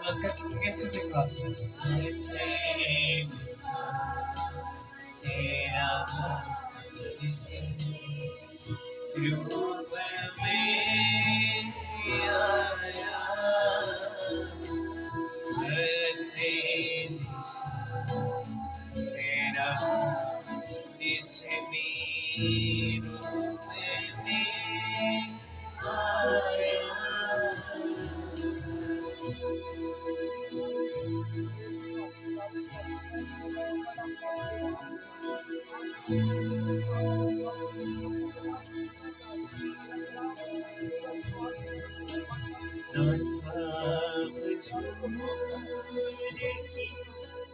angkat Yesus dekat. रूप में आया ऐसे मेरा जिस्मी रूप में आया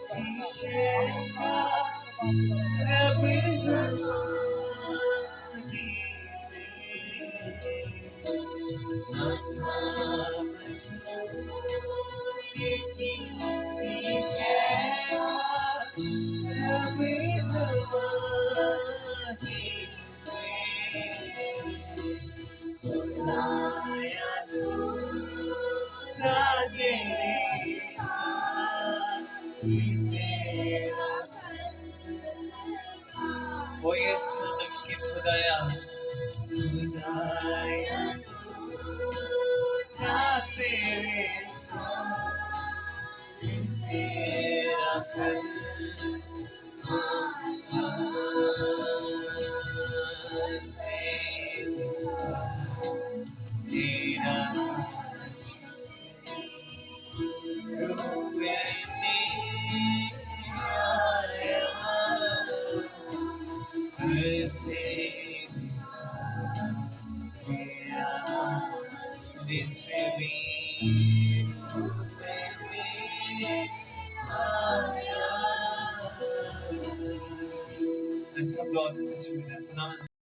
शीशे का रब ज़माने शीशे का रब ज़माने खुदाया तू रागे O Yesu naging खुदाया खुदाया ना तेरे साथ तेरा कर तेरा रूप में आया ऐसे तेरा जिस्मी रूप में आया। सब दुआ करते चले जाएं।